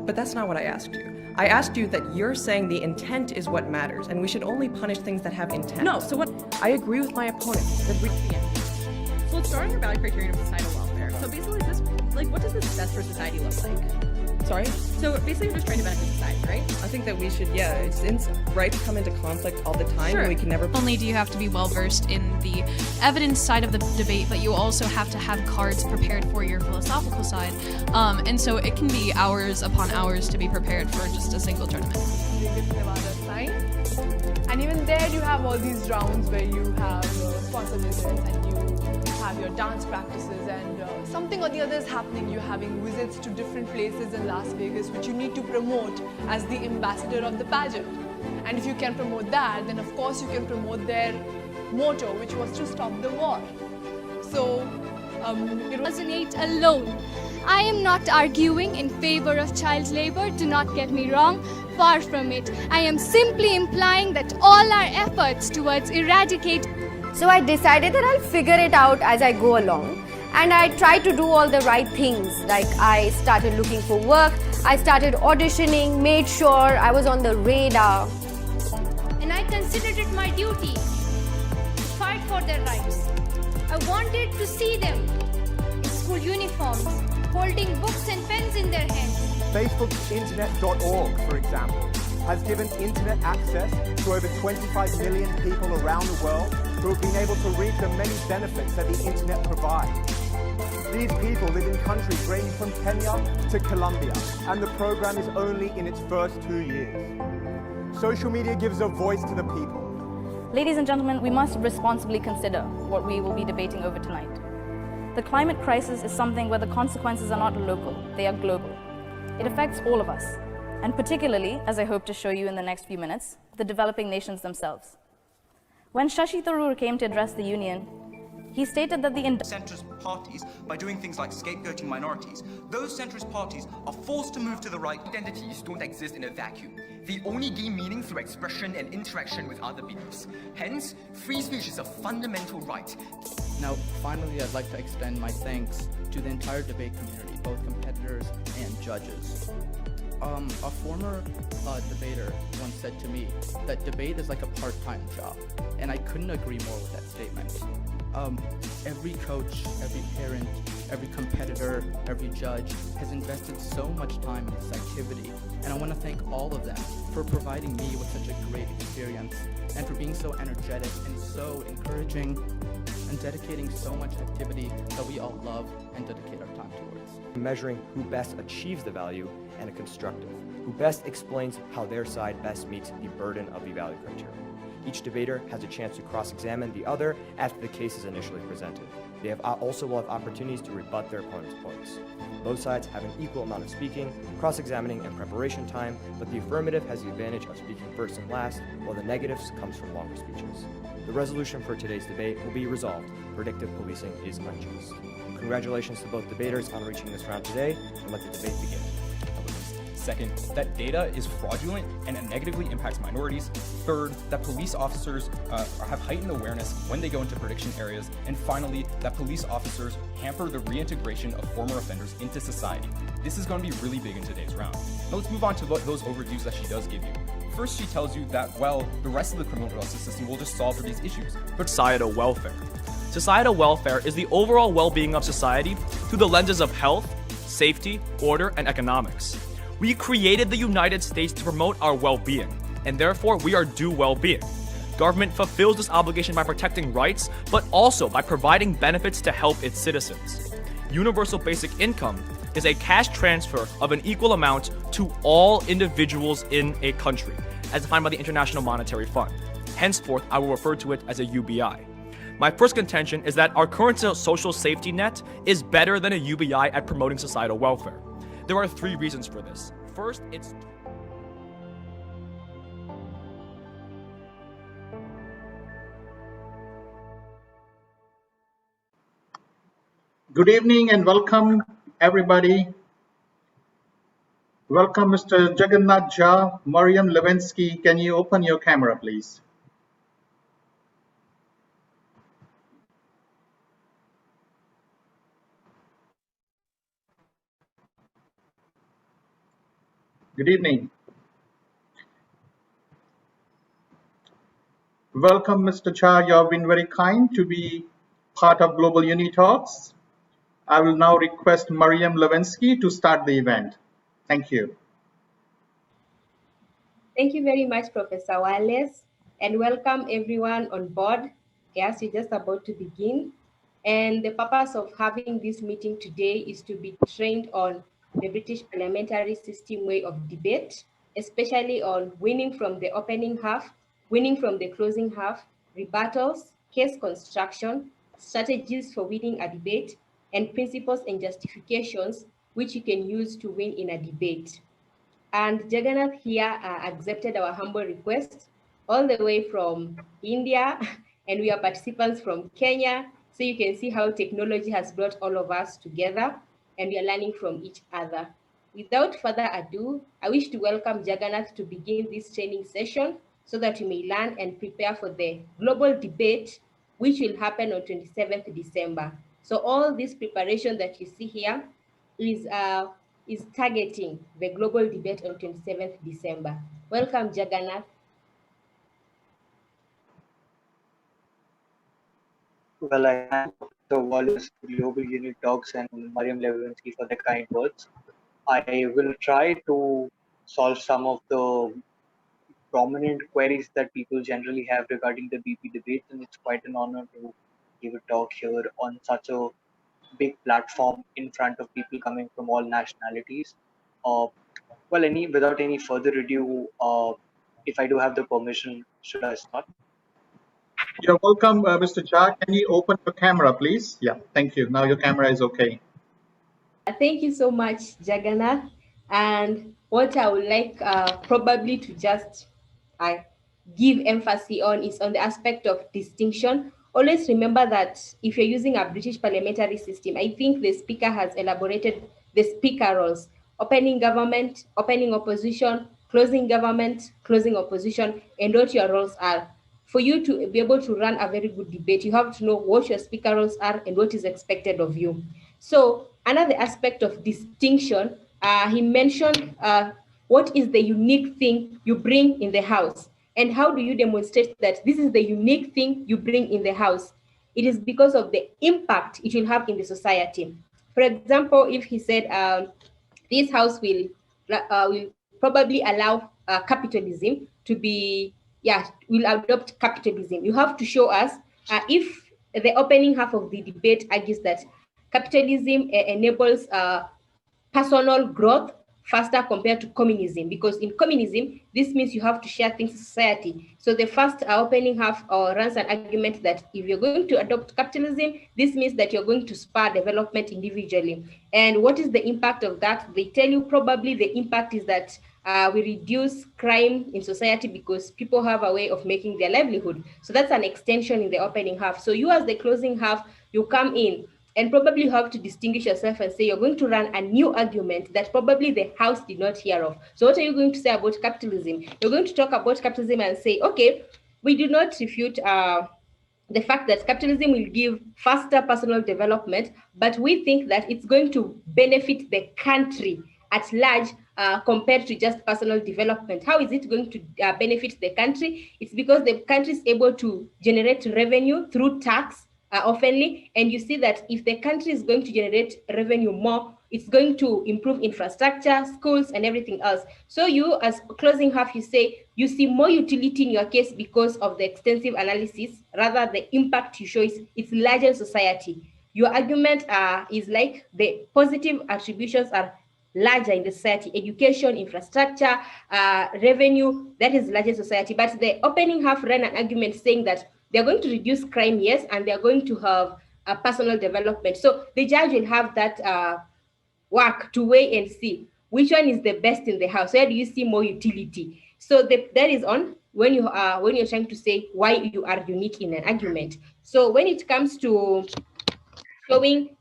But that's not what I asked you. I asked you that you're saying the intent is what matters, and we should only punish things that have intent. No, so what? I agree with my opponent. So it's drawing your value criterion of societal welfare. So basically, this, like, what does this best for society look like? Sorry? So basically, we're just trying to benefit society, right? I think that we should, since rights come into conflict all the time, Sure. and we can never... Not only do you have to be well versed in the evidence side of the debate, but you also have to have cards prepared for your philosophical side. And so it can be hours upon hours to be prepared for just a single tournament. And even there you have all these rounds where you have sponsor visits and you have your dance practices and something or the other is happening. You're having visits to different places in Las Vegas which you need to promote as the ambassador of the pageant. And if you can promote that, then of course you can promote their motto, which was to stop the war. So it was 2008 alone. I am not arguing in favor of child labor, do not get me wrong, far from it. I am simply implying that all our efforts towards eradicating. So I decided that I'll figure it out as I go along, and I tried to do all the right things. Like I started looking for work, I started auditioning, made sure I was on the radar. And I considered it my duty to fight for their rights. I wanted to see them in school uniforms, holding books and pens in their hands. Facebook's internet.org, for example, has given internet access to over 25 million people around the world who have been able to reap the many benefits that the internet provides. These people live in countries ranging from Kenya to Colombia, and the program is only in its first 2 years. Social media gives a voice to the people. Ladies and gentlemen, we must responsibly consider what we will be debating over tonight. The climate crisis is something where the consequences are not local, they are global. It affects all of us, and particularly, as I hope to show you in the next few minutes, the developing nations themselves. When Shashi Tharoor came to address the Union, he stated that the centrist parties, by doing things like scapegoating minorities, those centrist parties are forced to move to the right. Identities don't exist in a vacuum. They only gain meaning through expression and interaction with other beliefs. Hence, free speech is a fundamental right. Now, finally, I'd like to extend my thanks to the entire debate community, both competitors and judges. A former debater once said to me that debate is like a part-time job, and I couldn't agree more with that statement. Every coach, every parent, every competitor, every judge has invested so much time in this activity, and I want to thank all of them for providing me with such a great experience and for being so energetic and so encouraging and dedicating so much activity that we all love and dedicate our time towards. Measuring who best achieves the value and a constructive, who best explains how their side best meets the burden of the value criteria. Each debater has a chance to cross-examine the other after the case is initially presented. They also will have opportunities to rebut their opponent's points. Both sides have an equal amount of speaking, cross-examining, and preparation time, but the affirmative has the advantage of speaking first and last, while the negatives comes from longer speeches. The resolution for today's debate will be resolved. Predictive policing is unjust. Congratulations to both debaters on reaching this round today, and let the debate begin. Second, that data is fraudulent and it negatively impacts minorities. Third, that police officers have heightened awareness when they go into prediction areas. And finally, that police officers hamper the reintegration of former offenders into society. This is going to be really big in today's round. Now let's move on to those overviews that she does give you. First, she tells you that, well, the rest of the criminal justice system will just solve for these issues. But societal welfare. Societal welfare is the overall well-being of society through the lenses of health, safety, order, and economics. We created the United States to promote our well-being, and therefore we are due well-being. Government fulfills this obligation by protecting rights, but also by providing benefits to help its citizens. Universal basic income is a cash transfer of an equal amount to all individuals in a country, as defined by the International Monetary Fund. Henceforth, I will refer to it as a UBI. My first contention is that our current social safety net is better than a UBI at promoting societal welfare. There are 3 reasons for this. First, it's... Good evening and welcome, everybody. Welcome, Mr. Jagannath Jha. Mariam Levinsky, can you open your camera, please? Good evening. Welcome, Mr. Cha. You have been very kind to be part of Global UniTalks. I will now request Mariam Lewinsky to start the event. Thank you. Thank you very much, Professor Wallace, and welcome everyone on board. Yes, we're just about to begin. And the purpose of having this meeting today is to be trained on the British parliamentary system way of debate, especially on winning from the opening half, winning from the closing half, rebuttals, case construction, strategies for winning a debate, and principles and justifications which you can use to win in a debate. And Jagannath here accepted our humble request all the way from India, and we are participants from Kenya. So you can see how technology has brought all of us together, and we are learning from each other. Without further ado, I wish to welcome Jagannath to begin this training session so that we may learn and prepare for the global debate, which will happen on 27th December. So all this preparation that you see here is targeting the global debate on 27th December. Welcome, Jagannath. Well, I thank Dr. Wallace, Global Unit Talks, and Mariam Lewinsky for the kind words. I will try to solve some of the prominent queries that people generally have regarding the BP debate, and it's quite an honor to give a talk here on such a big platform in front of people coming from all nationalities. Without any further ado, if I do have the permission, should I start? You're welcome, Mr. Cha. Can you open your camera, please? Yeah, thank you. Now your camera is okay. Thank you so much, Jagannath. And what I would like probably to just give emphasis on is on the aspect of distinction. Always remember that if you're using a British parliamentary system, I think the speaker has elaborated the speaker roles: opening government, opening opposition, closing government, closing opposition, and what your roles are. For you to be able to run a very good debate, you have to know what your speaker roles are and what is expected of you. So another aspect of distinction, he mentioned what is the unique thing you bring in the house, and how do you demonstrate that this is the unique thing you bring in the house? It is because of the impact it will have in the society. For example, if he said this house will probably allow capitalism to be, yeah, will adopt capitalism. You have to show us if the opening half of the debate argues that capitalism enables personal growth faster compared to communism, because in communism this means you have to share things in society. So the first opening half runs an argument that if you're going to adopt capitalism, this means that you're going to spur development individually. And what is the impact of that? They tell you probably the impact is that we reduce crime in society because people have a way of making their livelihood. So that's an extension in the opening half. So you, as the closing half, you come in and probably you have to distinguish yourself and say you're going to run a new argument that probably the House did not hear of. So what are you going to say about capitalism? You're going to talk about capitalism and say, okay, we do not refute the fact that capitalism will give faster personal development, but we think that it's going to benefit the country at large compared to just personal development. How is it going to benefit the country? It's because the country is able to generate revenue through tax oftenly, and you see that if the country is going to generate revenue more, it's going to improve infrastructure, schools, and everything else. So you, as closing half, you say you see more utility in your case because of the extensive analysis, rather the impact you show is it's larger society. Your argument is like the positive attributions are larger in the society: education, infrastructure, revenue, that is larger society. But the opening half ran an argument saying that they're going to reduce crime, yes, and they're going to have personal development. So the judge will have that work to weigh and see which one is the best in the house. Where do you see more utility? So that is on when you're trying to say why you are unique in an argument. So when it comes to showing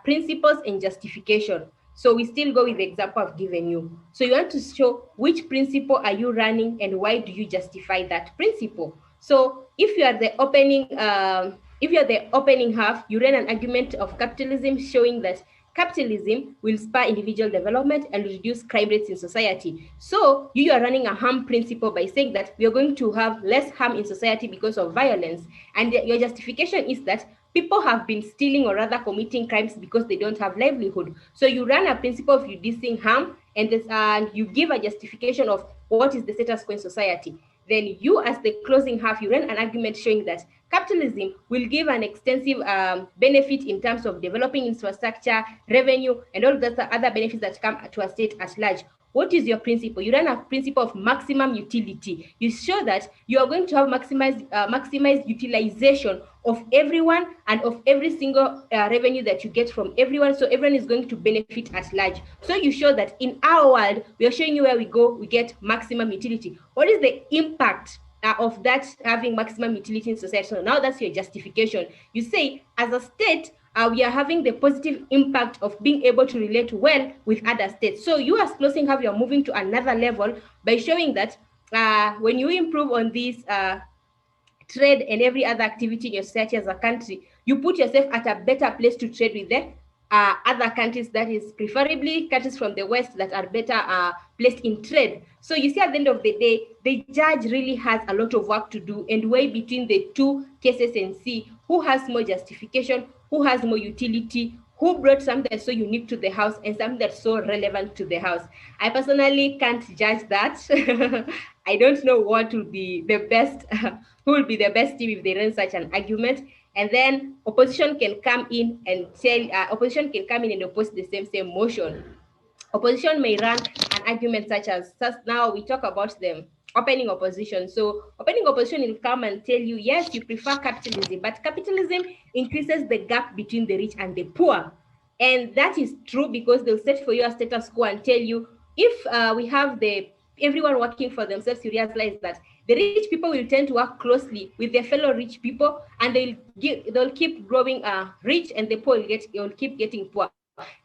principles and justification, so we still go with the example I've given you. So you want to show which principle are you running and why do you justify that principle. So if you are the opening half, you ran an argument of capitalism showing that capitalism will spur individual development and reduce crime rates in society. So you are running a harm principle by saying that we are going to have less harm in society because of violence. And your justification is that people have been stealing or rather committing crimes because they don't have livelihood. So you run a principle of reducing harm, and you give a justification of what is the status quo in society. Then you, as the closing half, you run an argument showing that capitalism will give an extensive benefit in terms of developing infrastructure, revenue, and all the other benefits that come to a state at large. What is your principle? You run a principle of maximum utility. You show that you are going to have maximized utilization of everyone and of every single revenue that you get from everyone. So everyone is going to benefit at large. So you show that in our world, we are showing you where we go, we get maximum utility. What is the impact of that having maximum utility in society? So now that's your justification. You say, as a state, we are having the positive impact of being able to relate well with other states. So you as closing half, you are moving to another level by showing that when you improve on this trade and every other activity in your society as a country, you put yourself at a better place to trade with the other countries, that is preferably countries from the West that are better placed in trade. So you see, at the end of the day, the judge really has a lot of work to do and weigh between the two cases and see who has more justification, who has more utility, who brought something that's so unique to the house and something that's so relevant to the house. I personally can't judge that. I don't know what will be the best, who will be the best team if they run such an argument. And then opposition can come in and opposition can come in and oppose the same motion. Opposition may run an argument such as, now we talk about them, opening opposition. So opening opposition will come and tell you, yes, you prefer capitalism, but capitalism increases the gap between the rich and the poor. And that is true because they'll set for you a status quo and tell you, if we have everyone working for themselves, you realize that the rich people will tend to work closely with their fellow rich people, and they'll keep growing rich, and the poor will keep getting poor.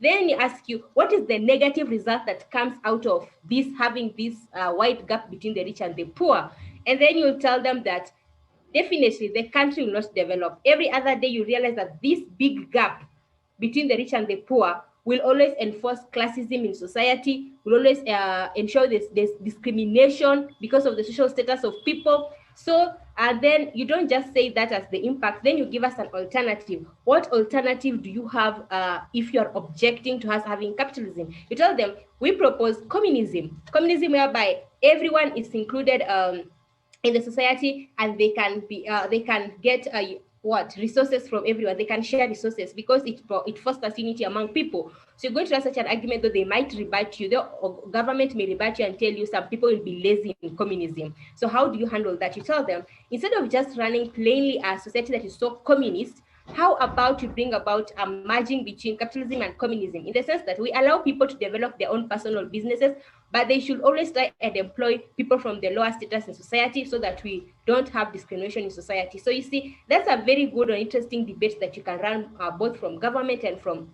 Then you ask you, what is the negative result that comes out of this, having this wide gap between the rich and the poor? And then you'll tell them that definitely the country will not develop. Every other day you realize that this big gap between the rich and the poor will always enforce classism in society, will always ensure there's discrimination because of the social status of people. So then you don't just say that as the impact, then you give us an alternative. What alternative do you have if you're objecting to us having capitalism? You tell them, we propose communism. Communism whereby everyone is included in the society, and they can get resources from everyone. They can share resources because it fosters unity among people. So you're going to have such an argument that they might rebut you. The government may rebut you and tell you some people will be lazy in communism. So how do you handle that? You tell them, instead of just running plainly a society that is so communist, how about you bring about a merging between capitalism and communism, in the sense that we allow people to develop their own personal businesses, but they should always try and employ people from the lower status in society so that we don't have discrimination in society. So you see, that's a very good or interesting debate that you can run both from government and from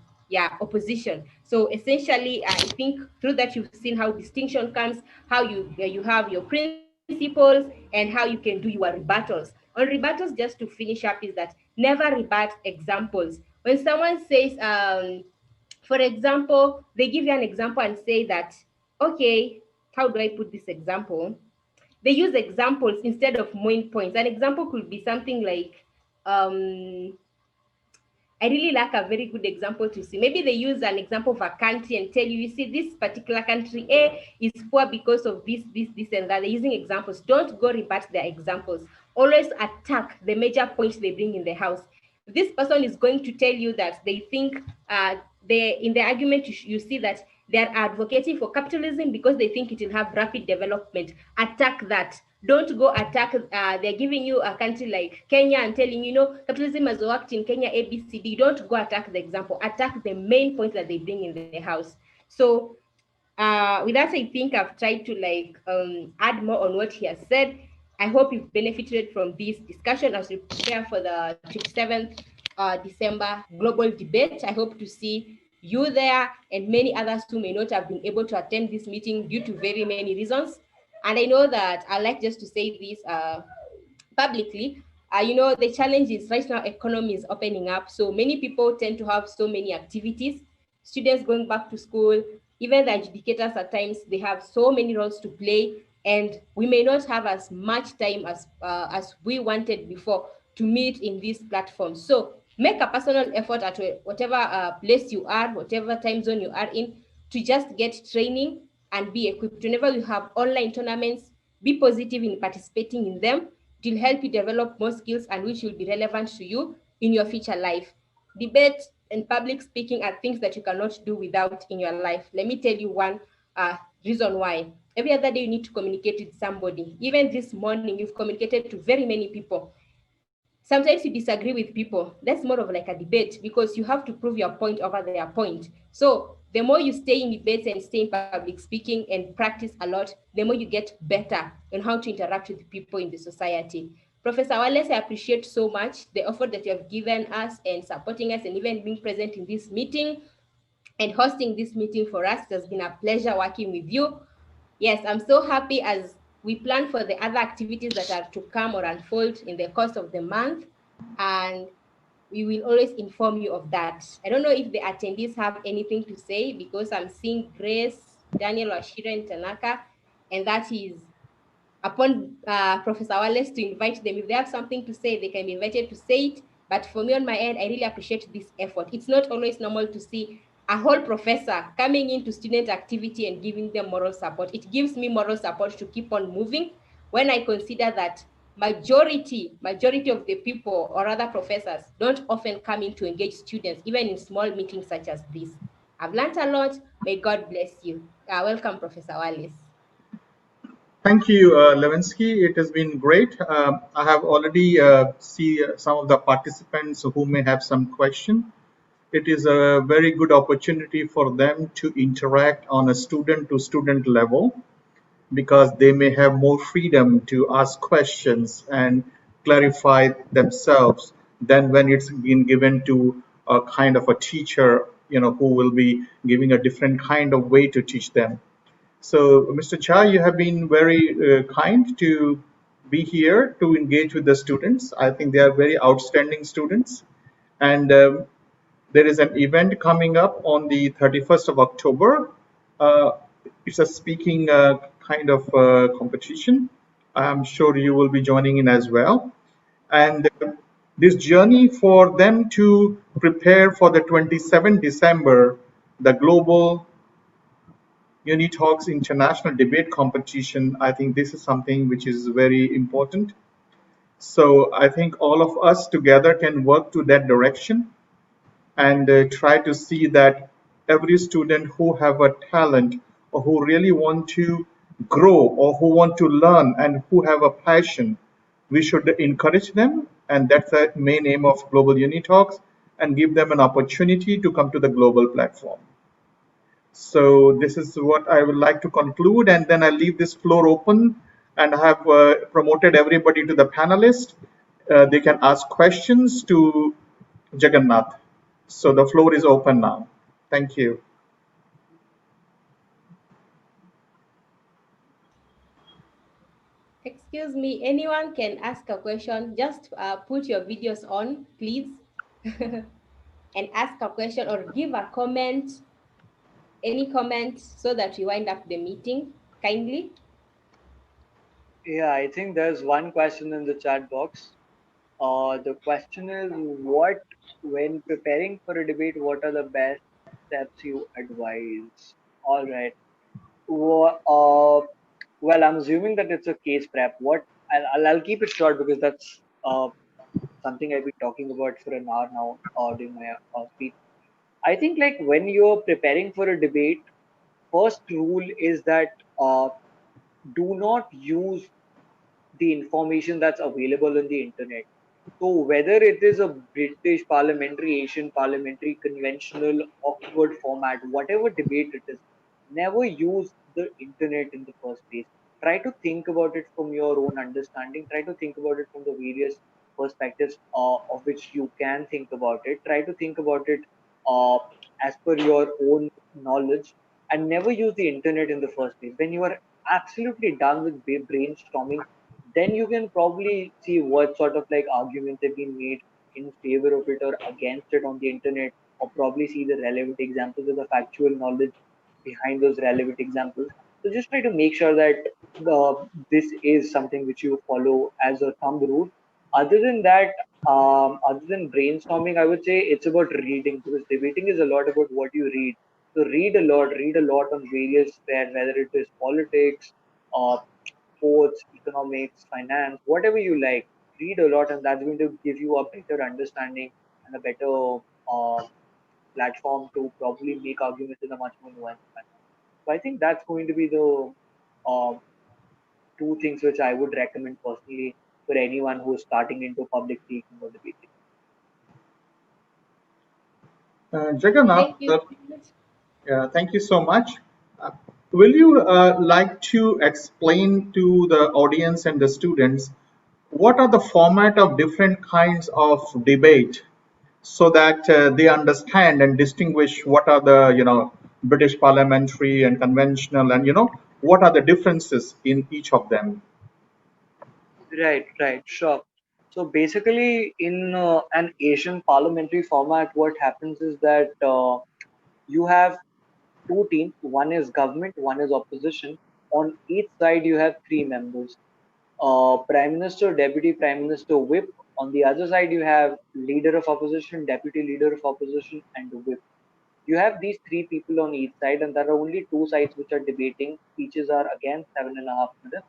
opposition. So essentially, I think through that you've seen how distinction comes, how you have your principles, and how you can do your rebuttals. On rebuttals, just to finish up, is that never rebut examples. When someone says, for example, they give you an example and say that, okay, how do I put this example? They use examples instead of main points. An example could be something like, I really lack a very good example to see. Maybe they use an example of a country and tell you, you see, this particular country A is poor because of this, and that. They're using examples. Don't go rebut their examples. Always attack the major points they bring in the house. If this person is going to tell you that they think, in the argument, you see that they're advocating for capitalism because they think it will have rapid development. Attack that. Don't go attack, they're giving you a country like Kenya and telling you, capitalism has worked in Kenya, ABCD. Don't go attack the example. Attack the main point that they bring in the house. So with that, I think I've tried to add more on what he has said. I hope you've benefited from this discussion as we prepare for the 27th December global debate. I hope to see you there and many others who may not have been able to attend this meeting due to very many reasons. And I know that I like just to say this publicly. The challenge is right now economy is opening up. So many people tend to have so many activities. students going back to school, even the educators at times, they have so many roles to play, and we may not have as much time as we wanted before to meet in these platforms. So make a personal effort at whatever place you are, whatever time zone you are in, to just get training and be equipped. Whenever you have online tournaments, be positive in participating in them. It will help you develop more skills and which will be relevant to you in your future life. Debate and public speaking are things that you cannot do without in your life. Let me tell you one reason why. Every other day you need to communicate with somebody. Even this morning, you've communicated to very many people. Sometimes you disagree with people. That's more of like a debate because you have to prove your point over their point. So the more you stay in debates and stay in public speaking and practice a lot, the more you get better on how to interact with people in the society. Professor Wallace, I appreciate so much the effort that you have given us and supporting us and even being present in this meeting and hosting this meeting for us. It has been a pleasure working with you. Yes, I'm so happy as we plan for the other activities that are to come or unfold in the course of the month. And we will always inform you of that. I don't know if the attendees have anything to say because I'm seeing Grace, Daniel, Ashira, and Tanaka, and that is upon Professor Wallace to invite them. If they have something to say, they can be invited to say it. But for me on my end, I really appreciate this effort. It's not always normal to see a whole professor coming into student activity and giving them moral support. It gives me moral support to keep on moving when I consider that majority of the people or other professors don't often come in to engage students, even in small meetings such as this. I've learned a lot. May God bless you. Welcome, Professor Wallace. Thank you, Levinsky. It has been great. I have already see some of the participants who may have some question. It is a very good opportunity for them to interact on a student-to-student level because they may have more freedom to ask questions and clarify themselves than when it's been given to a kind of a teacher, who will be giving a different kind of way to teach them. So, Mr. Cha, you have been very kind to be here to engage with the students. I think they are very outstanding students. And there is an event coming up on the 31st of October. It's a speaking kind of competition. I'm sure you will be joining in as well. And this journey for them to prepare for the 27th December, the global UNITALKS International Debate Competition, I think this is something which is very important. So I think all of us together can work to that direction and try to see that every student who have a talent or who really want to grow or who want to learn and who have a passion, we should encourage them, and that's the main aim of Global UniTalks, and give them an opportunity to come to the global platform. So this is what I would like to conclude, and then I leave this floor open, and I have promoted everybody to the panelist. They can ask questions to Jagannath. So the floor is open now. Thank you. Excuse me, anyone can ask a question. Just put your videos on, please, and ask a question or give a comment, any comment, so that we wind up the meeting, kindly. Yeah, I think there's one question in the chat box. The question is, when preparing for a debate, what are the best steps you advise? All right. Well, I'm assuming that it's a case prep. I'll keep it short because that's something I've been talking about for an hour now during my speech. I think like when you're preparing for a debate, first rule is that do not use the information that's available on the internet. So whether it is a British parliamentary, Asian parliamentary, conventional, Oxford format, whatever debate it is, never use the internet in the first place. Try to think about it from your own understanding. Try to think about it from the various perspectives of which you can think about it. Try to think about it uh, as per your own knowledge, and never use the internet in the first place. When you are absolutely done with brainstorming, then you can probably see what sort of like arguments have been made in favor of it or against it on the internet. or probably see the relevant examples or the factual knowledge behind those relevant examples. So just try to make sure that this is something which you follow as a thumb rule. Other than that, other than brainstorming, I would say it's about reading, because debating is a lot about what you read. So read a lot on various spheres, whether it is politics, uh, sports, economics, finance, whatever you like. Read a lot, and that's going to give you a better understanding and a better platform to probably make arguments in a much more nuanced manner. So I think that's going to be the uh, two things which I would recommend personally for anyone who is starting into public speaking or debating. Jagannath, Thank you. thank you so much. Uh, will you like to explain to the audience and the students what are the format of different kinds of debate so that they understand and distinguish what are the British parliamentary and conventional, and what are the differences in each of them? Right, sure. So basically, in an Asian parliamentary format, what happens is that you have two teams. One is government, one is opposition. On each side, you have three members: Prime Minister, Deputy Prime Minister, Whip. On the other side, you have Leader of Opposition, Deputy Leader of Opposition, and Whip. You have these three people on each side, and there are only two sides which are debating. Speeches are again 7.5 minutes.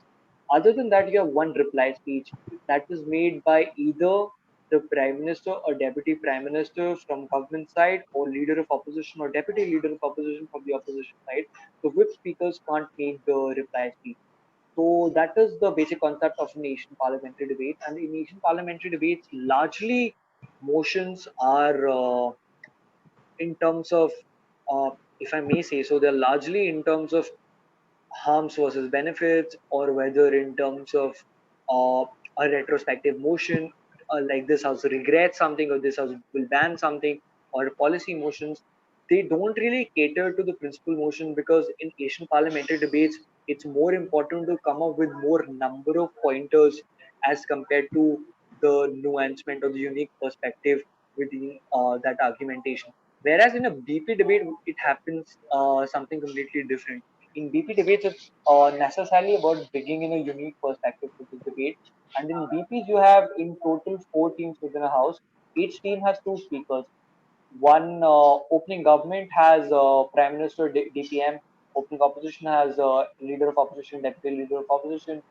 Other than that, you have one reply speech that is made by either the Prime Minister or Deputy Prime Minister from government side, or Leader of Opposition or Deputy Leader of Opposition from the opposition side. The whip speakers can't make the reply speech. So that is the basic concept of an Asian parliamentary debate. And in Asian parliamentary debates, largely motions are in terms of, if I may say so, they're largely in terms of harms versus benefits, or whether in terms of uh, a retrospective motion, like this house regrets something, or this house will ban something, or policy motions. They don't really cater to the principal motion, because in Asian parliamentary debates, it's more important to come up with more number of pointers as compared to the nuancement or the unique perspective within that argumentation. Whereas in a BP debate, it happens something completely different. In BP debates, it's necessarily about bringing in a unique perspective to the debate. And in BPs, you have in total four teams within a house. Each team has two speakers. One opening government has Prime Minister, DPM. Opening opposition has Leader of Opposition, Deputy Leader of Opposition.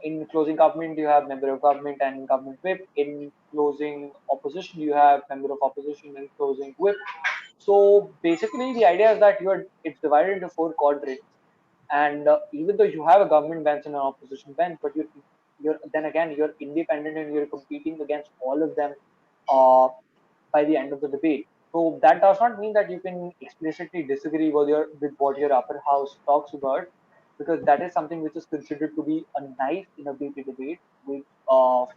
In closing government, you have Member of Government and Government Whip. In closing opposition, you have Member of Opposition and closing Whip. So basically, the idea is that it's divided into four quadrants, and even though you have a government bench and an opposition bench, but you're then again you're independent and you're competing against all of them by the end of the debate. So that does not mean that you can explicitly disagree with what your upper house talks about, because that is something which is considered to be a knife in a BP debate, which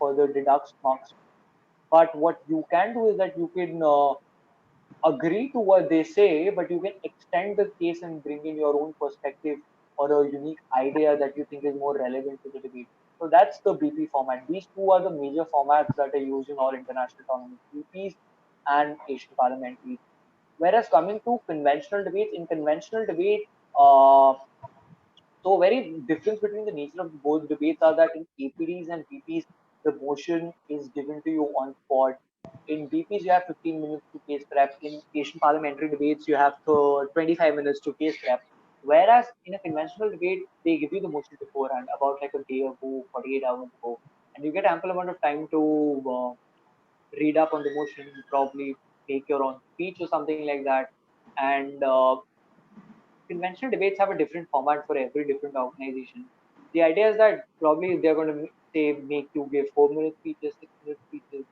further deducts marks. But what you can do is that you can agree to what they say, but you can extend the case and bring in your own perspective or a unique idea that you think is more relevant to the debate. So that's the BP format. These two are the major formats that are used in all international tournaments, BPs and Asian parliamentaries. Whereas coming to conventional debates, in conventional debate, uh, so very difference between the nature of both debates are that in APDs and BPs, the motion is given to you on spot. In BPs, you have 15 minutes to case prep. In Asian parliamentary debates, you have 25 minutes to case prep. Whereas in a conventional debate, they give you the motion beforehand, about like a day ago, 48 hours ago, and you get ample amount of time to read up on the motion, probably make your own speech or something like that. And conventional debates have a different format for every different organization. The idea is that probably they're going to say make you give 4 minute speeches, 6 minute speeches.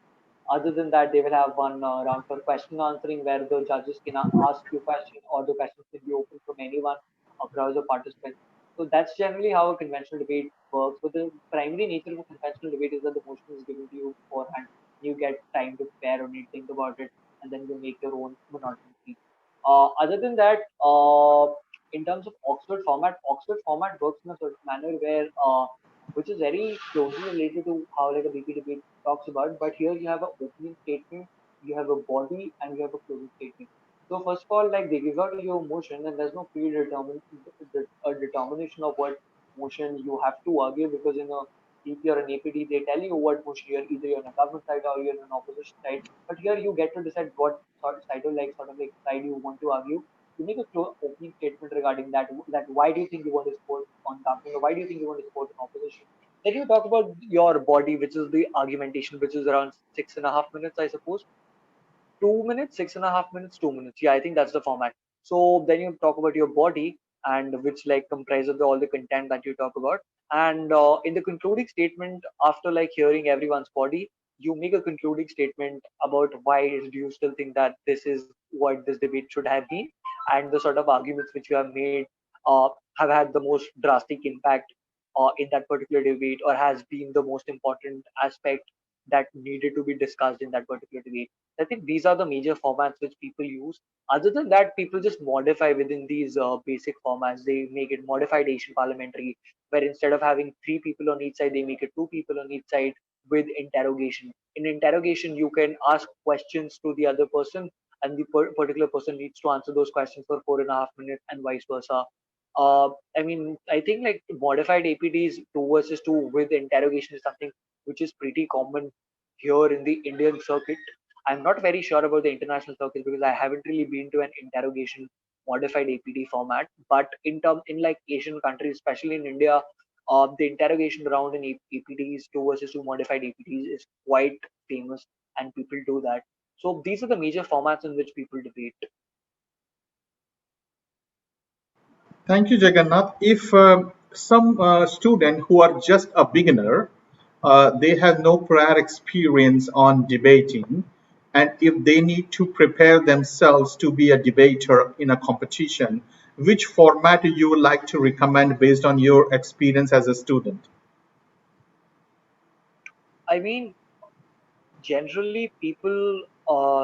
Other than that, they will have one round for question answering where the judges can ask you questions, or the questions can be open from anyone across the participants. So that's generally how a conventional debate works. But the primary nature of a conventional debate is that the motion is given to you beforehand. You get time to prepare on it, think about it, and then you make your own monotony speech. Other than that, in terms of Oxford format works in a certain manner where, which is very closely related to how like a BP debate talks about. But here you have an opening statement you have a body, and you have a closing statement. So first of all, like they give out your motion, and there's no predetermined a determination of what motion you have to argue, because if you're an APD, they tell you what motion you're on a government side or you're on an opposition side. But here you get to decide what sort of like side you want to argue. You make a opening statement regarding that. That why do you think you want to support on government, or why do you think you want to support an opposition? Then you talk about your body, which is the argumentation, which is around 6.5 minutes, I suppose. 2 minutes, 6.5 minutes, 2 minutes. Yeah, I think that's the format. So then you talk about your body, and which like comprises all the content that you talk about. And in the concluding statement, after like hearing everyone's body, you make a concluding statement about why do you still think that this is what this debate should have been, and the sort of arguments which you have made have had the most drastic impact in that particular debate, or has been the most important aspect that needed to be discussed in that particular debate. I think these are the major formats which people use. Other than that, people just modify within these basic formats. They make it modified Asian parliamentary, where instead of having three people on each side, they make it two people on each side with interrogation. In interrogation, you can ask questions to the other person, and the particular person needs to answer those questions for 4.5 minutes, and vice versa. I mean, I think like modified APDs 2 versus 2 with interrogation is something which is pretty common here in the Indian circuit. I'm not very sure about the international circuit because I haven't really been to an interrogation modified APD format. But in like Asian countries, especially in India, the interrogation round in APDs 2 versus 2 modified APDs is quite famous, and people do that. So these are the major formats in which people debate. Thank you, Jagannath. If some student who are just a beginner, they have no prior experience on debating, and if they need to prepare themselves to be a debater in a competition, which format you would like to recommend based on your experience as a student? I mean, generally people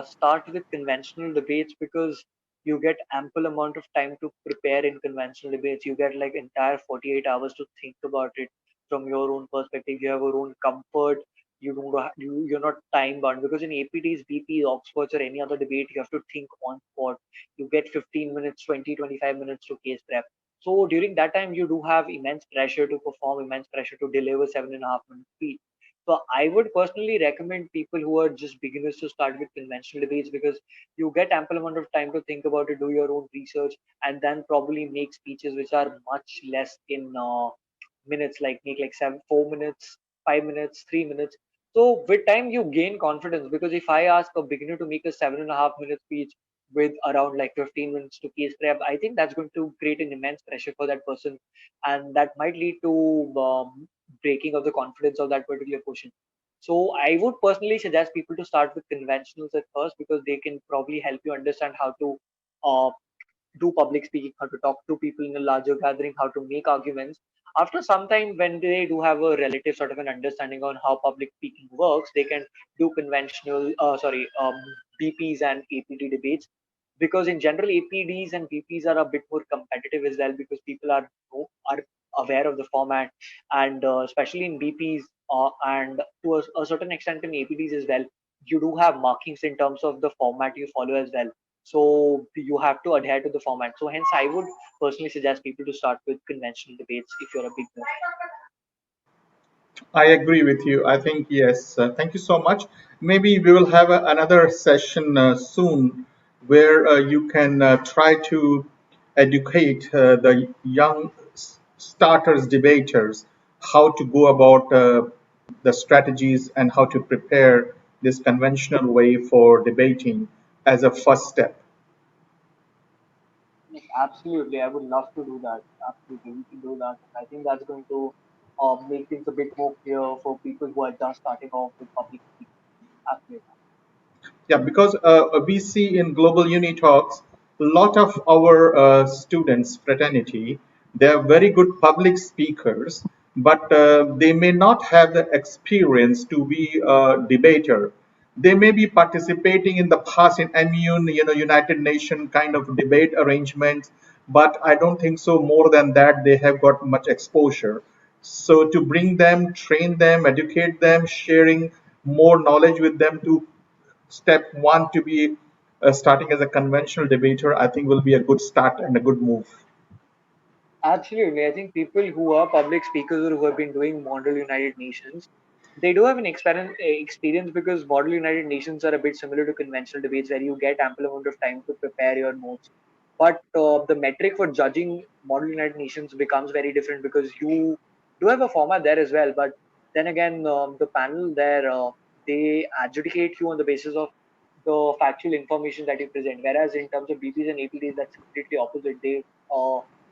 start with conventional debates because you get ample amount of time to prepare in conventional debates. You get like entire 48 hours to think about it from your own perspective. You have your own comfort. You're not time bound, because in APTs, BPs, Oxfords, or any other debate, you have to think on spot. You get 15 minutes, 20, 25 minutes to case prep. So during that time, you do have immense pressure to perform, immense pressure to deliver 7.5 minute speech. So I would personally recommend people who are just beginners to start with conventional debates, because you get ample amount of time to think about it, do your own research, and then probably make speeches which are much less in minutes, like make like 4 minutes, 5 minutes, 3 minutes. So with time you gain confidence, because if I ask a beginner to make a 7.5 minute speech with around like 15 minutes to case prep, I think that's going to create an immense pressure for that person, and that might lead to breaking of the confidence of that particular question. So I would personally suggest people to start with conventionals at first, because they can probably help you understand how to uh, do public speaking, how to talk to people in a larger gathering, how to make arguments. After some time, when they do have a relative sort of an understanding on how public speaking works, they can do BPs and APT debates. Because in general, APDs and BPs are a bit more competitive as well, because people are aware of the format, and especially in BPs and to a certain extent in APDs as well, you do have markings in terms of the format you follow as well. So you have to adhere to the format. So hence, I would personally suggest people to start with conventional debates if you're a beginner. I agree with you. I think yes. Thank you so much. Maybe we will have another session soon where you can try to educate the young starters debaters how to go about the strategies and how to prepare this conventional way for debating as a first step. Yes, absolutely, I would love to do that. Absolutely, we can do that. I think that's going to make things a bit more clear for people who are just starting off with public speaking. Absolutely. Yeah, because we see in global UNITALKS, a lot of our students, fraternity, they are very good public speakers, but they may not have the experience to be a debater. They may be participating in the past in immune, United Nations kind of debate arrangements, but I don't think so. More than that, they have got much exposure. So to bring them, train them, educate them, sharing more knowledge with them to step one to be starting as a conventional debater, I think will be a good start and a good move. Absolutely. I think people who are public speakers or who have been doing Model United Nations, they do have an experience because Model United Nations are a bit similar to conventional debates where you get ample amount of time to prepare your notes. But the metric for judging Model United Nations becomes very different because you do have a format there as well. But then again, the panel there, they adjudicate you on the basis of the factual information that you present. Whereas in terms of BPs and APDs, that's completely opposite. They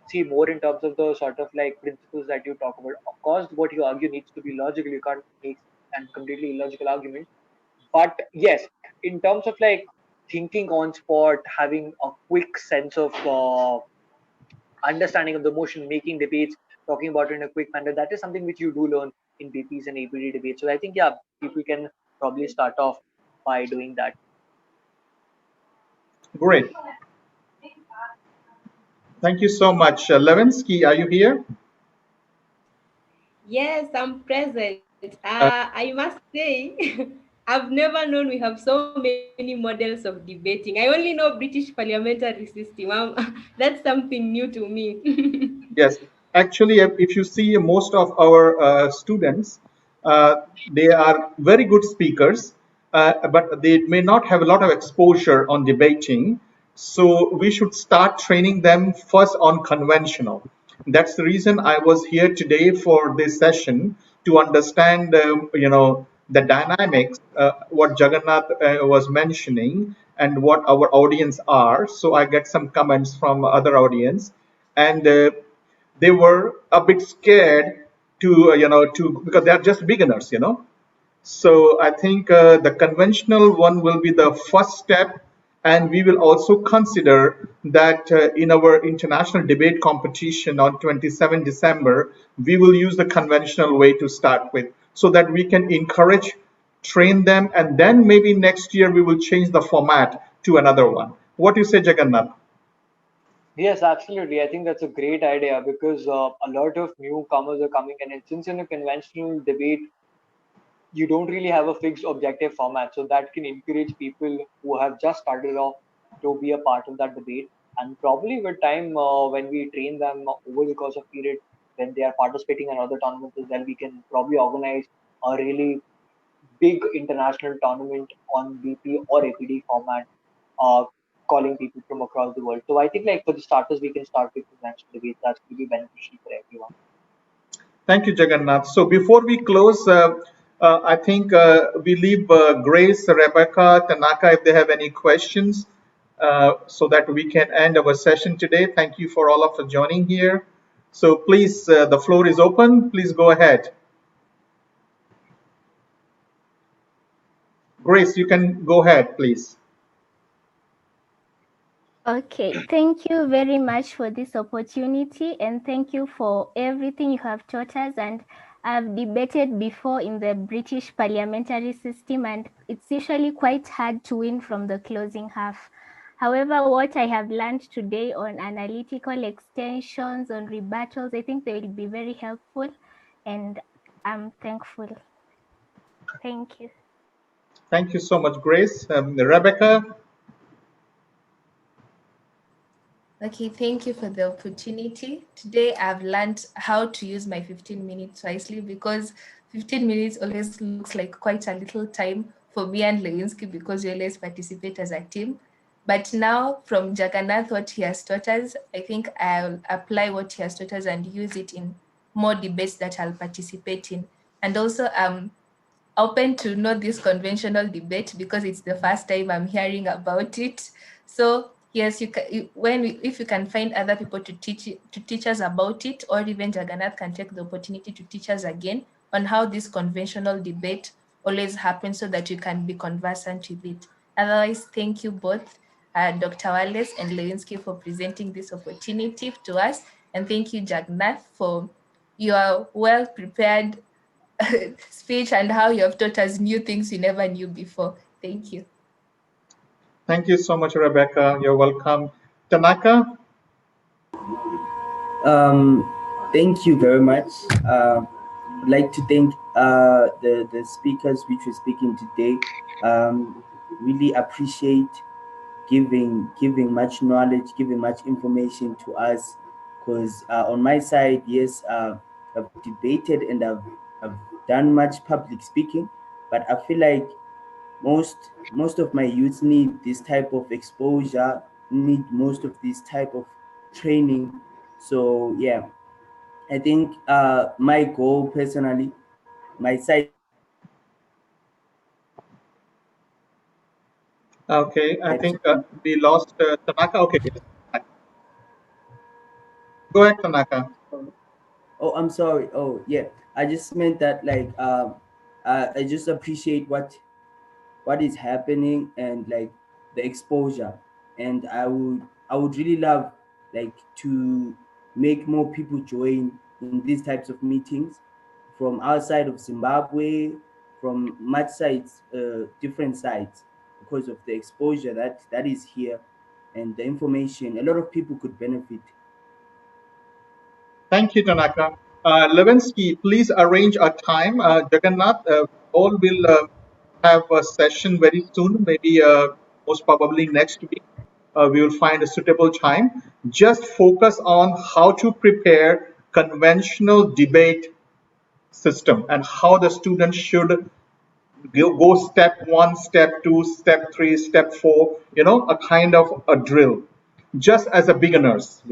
see more in terms of the sort of like principles that you talk about. Of course, what you argue needs to be logical. You can't make a completely illogical argument. But yes, in terms of like thinking on spot, having a quick sense of understanding of the motion, making debates, talking about it in a quick manner, that is something which you do learn in BPs and APD debates. So I think, yeah, people can probably start off by doing that. Great. Thank you so much. Levensky, are you here? Yes, I'm present. I must say, I've never known we have so many models of debating. I only know British parliamentary system. That's something new to me. Yes, actually, if you see most of our students, they are very good speakers, but they may not have a lot of exposure on debating. So we should start training them first on conventional. That's the reason I was here today for this session to understand, the dynamics, what Jagannath was mentioning, and what our audience are. So I get some comments from other audience, and they were a bit scared to because they are just beginners. So I think the conventional one will be the first step, and we will also consider that in our international debate competition on 27 December, we will use the conventional way to start with, so that we can encourage, train them, and then maybe next year we will change the format to another one. What do you say, Jagannath? Yes, absolutely. I think that's a great idea because a lot of newcomers are coming in, and since in a conventional debate, you don't really have a fixed objective format, so that can encourage people who have just started off to be a part of that debate. And probably with time, when we train them over the course of period, when they are participating in other tournaments as well, we can probably organize a really big international tournament on BP or APD format, uh, calling people from across the world. So I think like for the starters, we can start with conventional debates. That's going to be beneficial for everyone. Thank you, Jagannath. So before we close, I think we leave Grace, Rebecca, Tanaka if they have any questions, so that we can end our session today. Thank you for all of you joining here. So please, the floor is open. Please go ahead. Grace, you can go ahead, please. Okay, thank you very much for this opportunity, and thank you for everything you have taught us. And I've debated before in the British parliamentary system, and it's usually quite hard to win from the closing half. However, what I have learned today on analytical extensions, on rebuttals, I think they will be very helpful, and I'm thankful. Thank you. Thank you so much, Grace. Rebecca? Okay, thank you for the opportunity. Today I've learned how to use my 15 minutes wisely, because 15 minutes always looks like quite a little time for me and Lewinsky, because we always participate as a team. But now from Jagannath, what he has taught us, I think I'll apply what he has taught us and use it in more debates that I'll participate in. And also open to know this conventional debate, because it's the first time I'm hearing about it. So yes, if you can find other people to teach us about it, or even Jagannath can take the opportunity to teach us again on how this conventional debate always happens, so that you can be conversant with it. Otherwise, thank you both, Dr. Wallace and Lewinsky, for presenting this opportunity to us, and thank you, Jagannath, for your well prepared speech and how you have taught us new things we never knew before. Thank you. Thank you so much, Rebecca. You're welcome. Tanaka? Thank you very much. I'd like to thank the speakers which were speaking today. really appreciate giving much knowledge, giving much information to us. Because on my side, yes, I've debated and I've done much public speaking, but I feel like most of my youth need this type of exposure, need most of this type of training. So yeah, I think my goal personally, my side. Okay, I think we lost Tanaka. Okay, go ahead, Tanaka. Oh, I'm sorry. Oh, yeah. I just meant that like I just appreciate what is happening and like the exposure, and I would really love like to make more people join in these types of meetings from outside of Zimbabwe, from much sides, different sides, because of the exposure that is here and the information. A lot of people could benefit. Thank you, Tanaka. Levinsky, please arrange a time. Jagannath, all will have a session very soon, maybe most probably next week. We will find a suitable time. Just focus on how to prepare conventional debate system and how the students should go step one, step two, step three, step four, a kind of a drill, just as a beginners.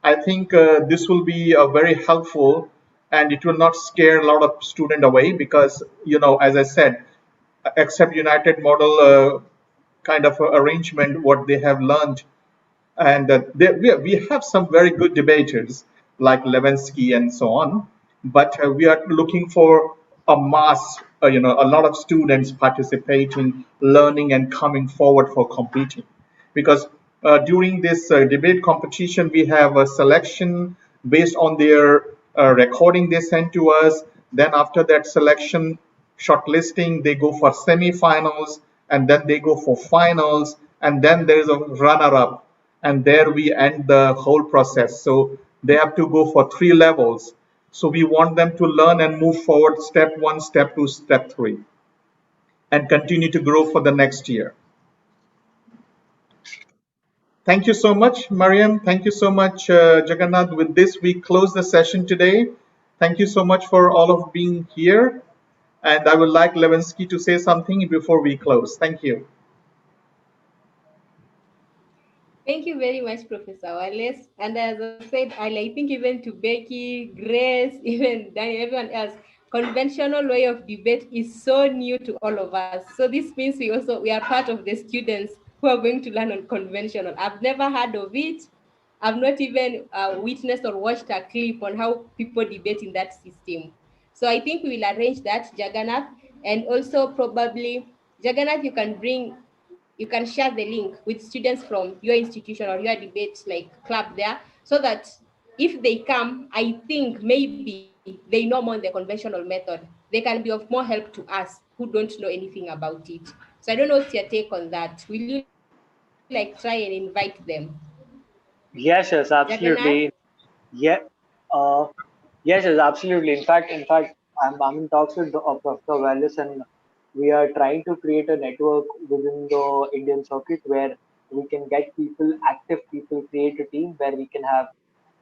I think this will be very helpful, and it will not scare a lot of student away because, as I said, except United model kind of arrangement, what they have learned, and we have some very good debaters like Levensky and so on, but we are looking for a mass, a lot of students participating, learning, and coming forward for competing. Because during this debate competition, we have a selection based on their recording they sent to us. Then after that selection, shortlisting, they go for semifinals, and then they go for finals, and then there is a runner-up, and there we end the whole process. So they have to go for 3 levels. So we want them to learn and move forward step one, step two, step three, and continue to grow for the next year. Thank you so much, Mariam. Thank you so much, Jagannath. With this, we close the session today. Thank you so much for all of being here. And I would like Levinsky to say something before we close. Thank you. Thank you very much, Professor Wallace. And as I said, I think even to Becky, Grace, even Daniel, everyone else, conventional way of debate is so new to all of us. So this means we are part of the students who are going to learn on conventional. I've never heard of it. I've not even witnessed or watched a clip on how people debate in that system. So I think we will arrange that, Jagannath, and also probably Jagannath, you can share the link with students from your institution or your debate like club there, so that if they come, I think maybe they know more on the conventional method. They can be of more help to us who don't know anything about it. So I don't know what's your take on that. Will you like try and invite them? Yes, Jagannath? absolutely. Yeah, uh, yes, absolutely. In fact, I'm in talks with Professor Wallace, and we are trying to create a network within the Indian circuit where we can get people, active people, create a team where we can have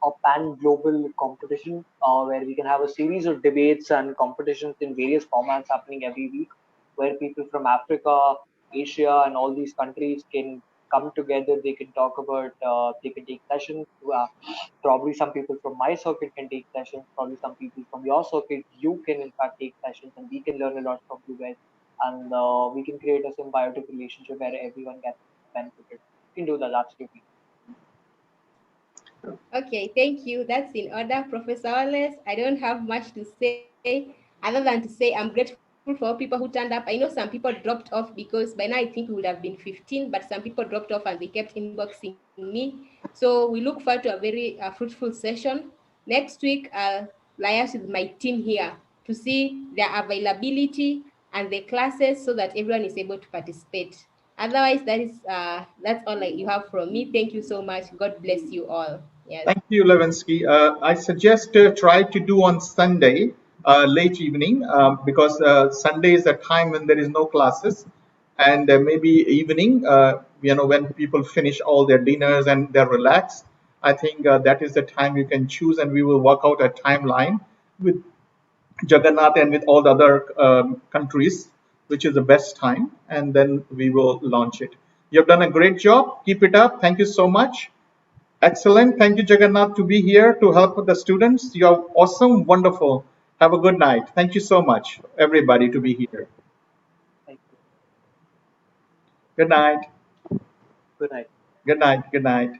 a pan-global competition, where we can have a series of debates and competitions in various formats happening every week, where people from Africa, Asia, and all these countries can come together. They can talk about, they can take sessions. Probably some people from my circuit can take sessions. Probably some people from your circuit, you can in fact take sessions, and we can learn a lot from you guys. And we can create a symbiotic relationship where everyone gets benefited. We can do that absolutely. Okay, thank you. That's in order, Professor Wallace. I don't have much to say other than to say I'm grateful for all people who turned up. I know some people dropped off because by now I think we would have been 15, but some people dropped off and they kept inboxing me. So we look forward to a very fruitful session. Next week, I'll liaise with my team here to see their availability and the classes so that everyone is able to participate. Otherwise, that's all you have from me. Thank you so much. God bless you all. Yes. Thank you, Levinsky. I suggest try to do on Sunday, late evening, because Sunday is a time when there is no classes. and maybe evening, when people finish all their dinners and they're relaxed. I think that is the time you can choose, and we will work out a timeline with Jagannath and with all the other countries, which is the best time, and then we will launch it. You've done a great job. Keep it up. Thank you so much. Excellent. Thank you, Jagannath, to be here to help with the students. You're awesome. Wonderful. Have a good night. Thank you so much, everybody, to be here. Good night. Good night. Good night. Good night.